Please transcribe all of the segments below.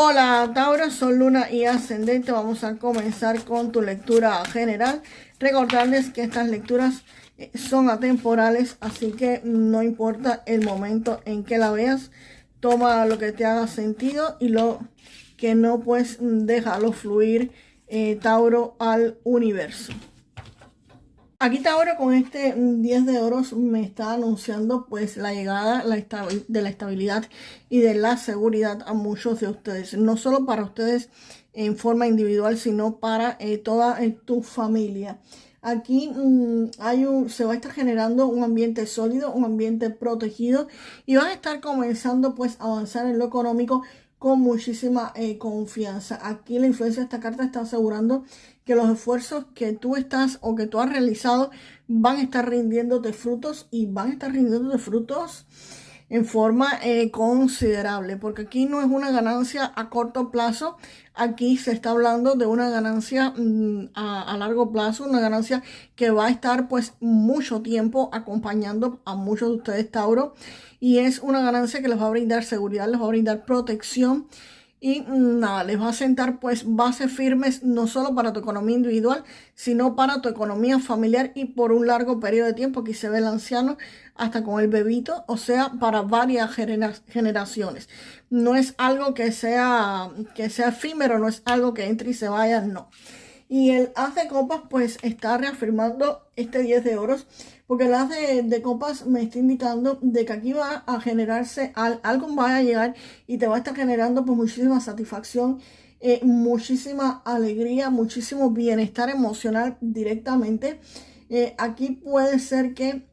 Hola Tauro, Sol, Luna y Ascendente. Vamos a comenzar con tu lectura general. Recordarles que estas lecturas son atemporales, así que no importa el momento en que la veas. Toma lo que te haga sentido y lo que no, pues déjalo fluir, Tauro, al universo. Aquí Tauro con este 10 de oros me está anunciando pues la llegada de la estabilidad y de la seguridad a muchos de ustedes. No solo para ustedes en forma individual, sino para toda tu familia. Aquí se va a estar generando un ambiente sólido, un ambiente protegido y van a estar comenzando pues a avanzar en lo económico con muchísima confianza. Aquí la influencia de esta carta está asegurando que los esfuerzos que tú estás o que tú has realizado van a estar rindiéndote frutos y van a estar rindiéndote frutos en forma considerable, porque aquí no es una ganancia a corto plazo, aquí se está hablando de una ganancia a largo plazo, una ganancia que va a estar pues mucho tiempo acompañando a muchos de ustedes, Tauro, y es una ganancia que les va a brindar seguridad, les va a brindar protección. Y nada, les va a sentar pues bases firmes no solo para tu economía individual, sino para tu economía familiar y por un largo periodo de tiempo. Aquí se ve el anciano hasta con el bebito, o sea, para varias generaciones. No es algo que sea efímero, no es algo que entre y se vaya, no. Y el as de copas pues está reafirmando este 10 de oros, porque el as de copas me está indicando de que aquí va a generarse algo, va a llegar y te va a estar generando pues muchísima satisfacción, muchísima alegría, muchísimo bienestar emocional directamente. Aquí puede ser que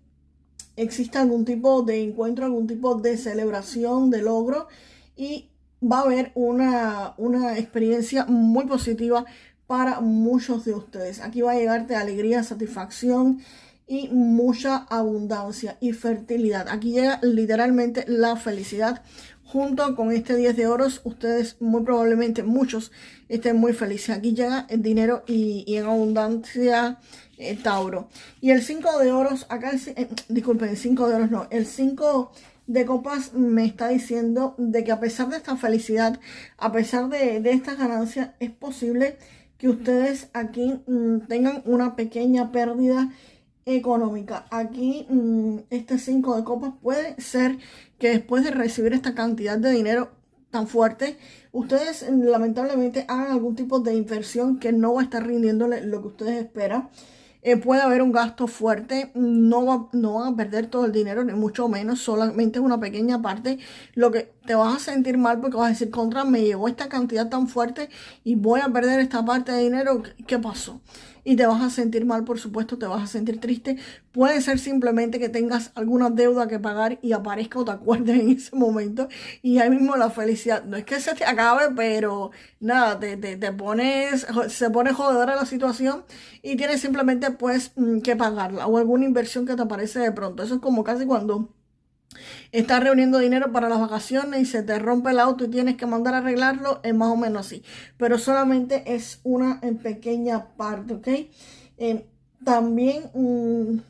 exista algún tipo de encuentro, algún tipo de celebración, de logro, y va a haber una experiencia muy positiva para muchos de ustedes. Aquí va a llegarte alegría, satisfacción y mucha abundancia y fertilidad. Aquí llega literalmente la felicidad. Junto con este 10 de oros, ustedes muy probablemente muchos estén muy felices. Aquí llega el dinero y en abundancia, Tauro. Y el 5 de oros, acá, disculpen, el 5 de oros no, el 5 de copas me está diciendo de que a pesar de esta felicidad, a pesar de estas ganancias, es posible que ustedes aquí tengan una pequeña pérdida económica. Aquí este 5 de copas puede ser que después de recibir esta cantidad de dinero tan fuerte, ustedes lamentablemente hagan algún tipo de inversión que no va a estar rindiéndole lo que ustedes esperan. Puede haber un gasto fuerte, no van a perder todo el dinero, ni mucho menos, solamente una pequeña parte. Lo que te vas a sentir mal porque vas a decir, contra, me llegó esta cantidad tan fuerte y voy a perder esta parte de dinero, ¿qué pasó? Y te vas a sentir mal, por supuesto, te vas a sentir triste. Puede ser simplemente que tengas alguna deuda que pagar y aparezca o te acuerdes en ese momento y ahí mismo la felicidad. No es que se te acabe, pero nada, se pone jodedora la situación y tienes simplemente pues que pagarla o alguna inversión que te aparece de pronto. Eso es como casi cuando estás reuniendo dinero para las vacaciones y se te rompe el auto y tienes que mandar a arreglarlo, es más o menos así. Pero solamente es una pequeña parte, ¿ok? También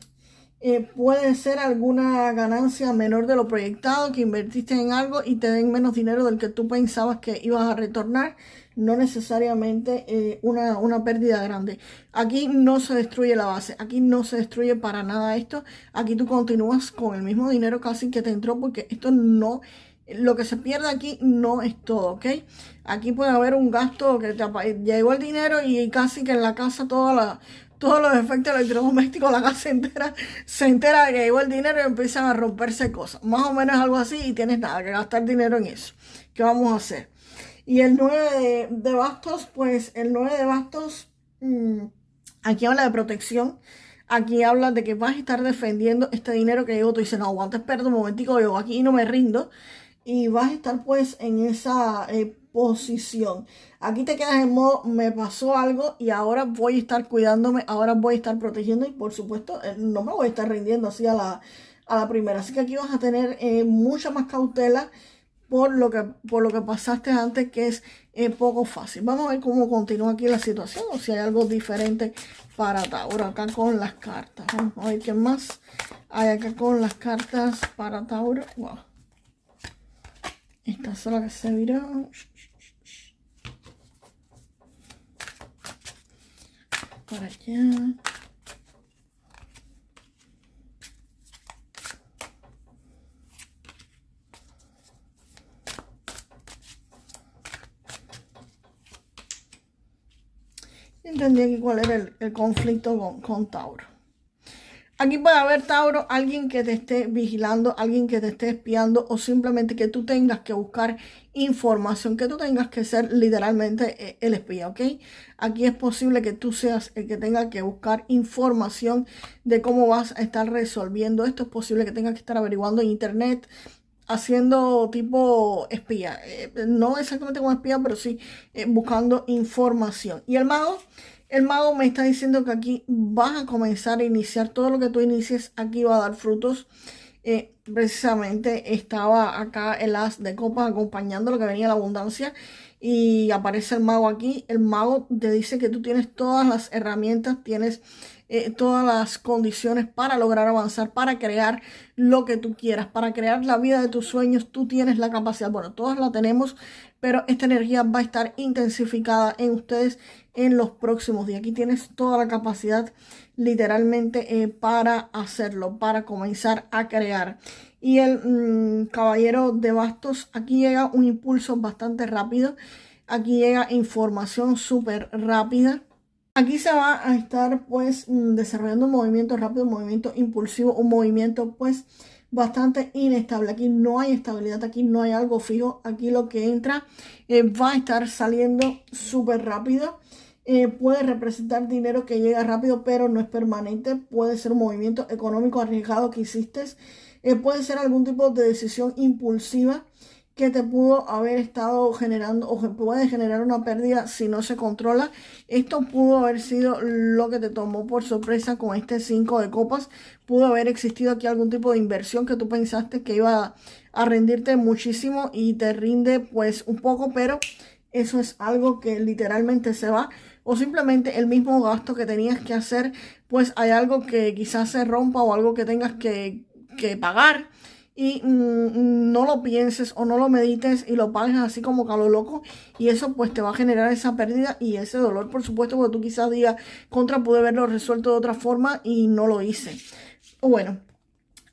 puede ser alguna ganancia menor de lo proyectado, que invertiste en algo y te den menos dinero del que tú pensabas que ibas a retornar. No necesariamente una pérdida grande. Aquí no se destruye la base, aquí no se destruye para nada esto. Aquí tú continúas con el mismo dinero casi que te entró, porque esto no, lo que se pierde aquí no es todo, ¿ok? Aquí puede haber un gasto que llegó el dinero y casi que en la casa todos los efectos electrodomésticos, la casa entera se entera de que llegó el dinero y empiezan a romperse cosas. Más o menos algo así y tienes nada que gastar dinero en eso. ¿Qué vamos a hacer? Y el 9 de bastos, pues el 9 de bastos, aquí habla de protección. Aquí habla de que vas a estar defendiendo este dinero que llegó. Tú dices, no, aguanta, espera un momentico, yo aquí no me rindo. Y vas a estar pues en esa posición. Aquí te quedas en modo, me pasó algo y ahora voy a estar cuidándome, ahora voy a estar protegiendo y por supuesto no me voy a estar rindiendo así a la primera. Así que aquí vas a tener mucha más cautela por lo que pasaste antes, que es poco fácil. Vamos a ver cómo continúa aquí la situación o si hay algo diferente para Tauro acá con las cartas. Vamos a ver qué más hay acá con las cartas para Tauro. Wow. Esta es la que se viró. para allá. Entendí aquí cuál era el conflicto con Tauro. Aquí puede haber, Tauro, alguien que te esté vigilando, alguien que te esté espiando o simplemente que tú tengas que buscar información, que tú tengas que ser literalmente el espía, ¿ok? Aquí es posible que tú seas el que tenga que buscar información de cómo vas a estar resolviendo esto. Es posible que tengas que estar averiguando en internet, haciendo tipo espía. No exactamente como espía, pero sí buscando información. Y el mago me está diciendo que aquí vas a comenzar a iniciar todo lo que tú inicies. Aquí va a dar frutos. Precisamente estaba acá el as de copas acompañando lo que venía la abundancia. Y aparece el mago aquí. El mago te dice que tú tienes todas las herramientas, tienes todas las condiciones para lograr avanzar, para crear lo que tú quieras, para crear la vida de tus sueños. Tú tienes la capacidad, bueno, todas la tenemos, pero esta energía va a estar intensificada en ustedes en los próximos días. Aquí tienes toda la capacidad literalmente para hacerlo, para comenzar a crear. Y el caballero de bastos, aquí llega un impulso bastante rápido, aquí llega información súper rápida. Aquí se va a estar pues desarrollando un movimiento rápido, un movimiento impulsivo, un movimiento pues bastante inestable. Aquí no hay estabilidad, aquí no hay algo fijo. Aquí lo que entra va a estar saliendo súper rápido. Puede representar dinero que llega rápido, pero no es permanente. Puede ser un movimiento económico arriesgado que hiciste. Puede ser algún tipo de decisión impulsiva que te pudo haber estado generando o que puede generar una pérdida si no se controla. Esto pudo haber sido lo que te tomó por sorpresa con este 5 de copas. Pudo haber existido aquí algún tipo de inversión que tú pensaste que iba a rendirte muchísimo y te rinde pues un poco, pero eso es algo que literalmente se va. O simplemente el mismo gasto que tenías que hacer, pues hay algo que quizás se rompa o algo que tengas que pagar. Y no lo pienses o no lo medites y lo pagues así como que a lo loco, y eso pues te va a generar esa pérdida y ese dolor, por supuesto, porque tú quizás digas, contra, pude haberlo resuelto de otra forma y no lo hice. Bueno,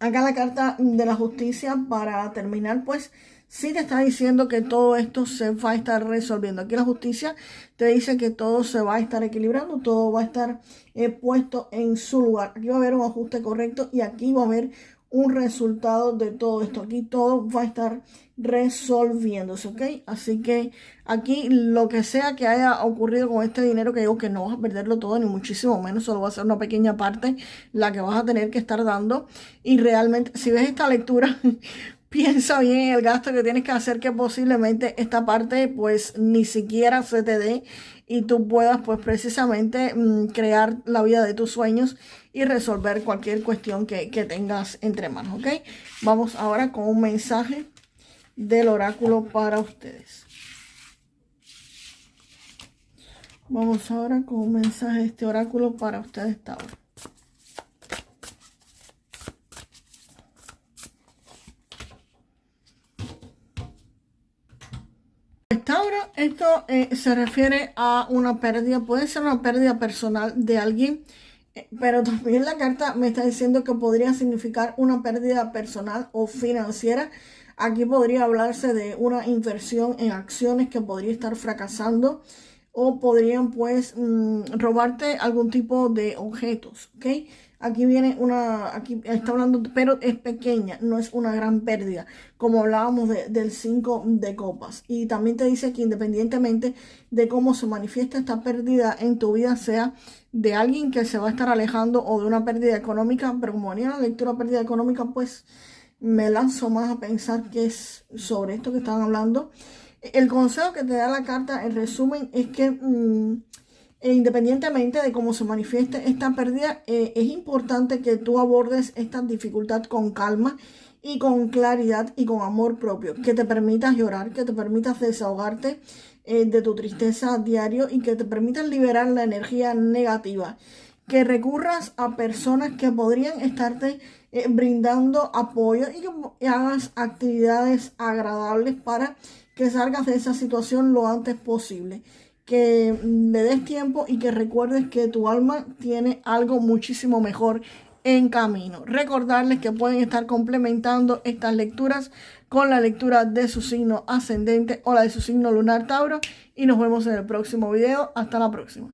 acá la carta de la justicia para terminar, pues sí te está diciendo que todo esto se va a estar resolviendo. Aquí la justicia te dice que todo se va a estar equilibrando, todo va a estar puesto en su lugar. Aquí va a haber un ajuste correcto y aquí va a haber un resultado de todo esto. Aquí todo va a estar resolviéndose, ¿ok? Así que aquí lo que sea que haya ocurrido con este dinero, que digo que no vas a perderlo todo, ni muchísimo menos, solo va a ser una pequeña parte la que vas a tener que estar dando. Y realmente, si ves esta lectura, piensa bien en el gasto que tienes que hacer, que posiblemente esta parte pues ni siquiera se te dé y tú puedas pues precisamente crear la vida de tus sueños y resolver cualquier cuestión que tengas entre manos, ¿ok? Vamos ahora con un mensaje del oráculo para ustedes. Vamos ahora con un mensaje de este oráculo para ustedes, Tauro. Tauro, esto se refiere a una pérdida, puede ser una pérdida personal de alguien, pero también la carta me está diciendo que podría significar una pérdida personal o financiera. Aquí podría hablarse de una inversión en acciones que podría estar fracasando o podrían pues robarte algún tipo de objetos, ¿ok? Aquí viene aquí está hablando, pero es pequeña, no es una gran pérdida, como hablábamos del 5 de copas. Y también te dice que independientemente de cómo se manifiesta esta pérdida en tu vida, sea de alguien que se va a estar alejando o de una pérdida económica, pero como venía la lectura pérdida económica, pues me lanzo más a pensar que es sobre esto que están hablando. El consejo que te da la carta, en resumen, es que independientemente de cómo se manifieste esta pérdida, es importante que tú abordes esta dificultad con calma y con claridad y con amor propio, que te permitas llorar, que te permitas desahogarte de tu tristeza diario y que te permitas liberar la energía negativa, que recurras a personas que podrían estarte brindando apoyo y que hagas actividades agradables para que salgas de esa situación lo antes posible. que le des tiempo y que recuerdes que tu alma tiene algo muchísimo mejor en camino. Recordarles que pueden estar complementando estas lecturas con la lectura de su signo ascendente o la de su signo lunar Tauro. Y nos vemos en el próximo video. Hasta la próxima.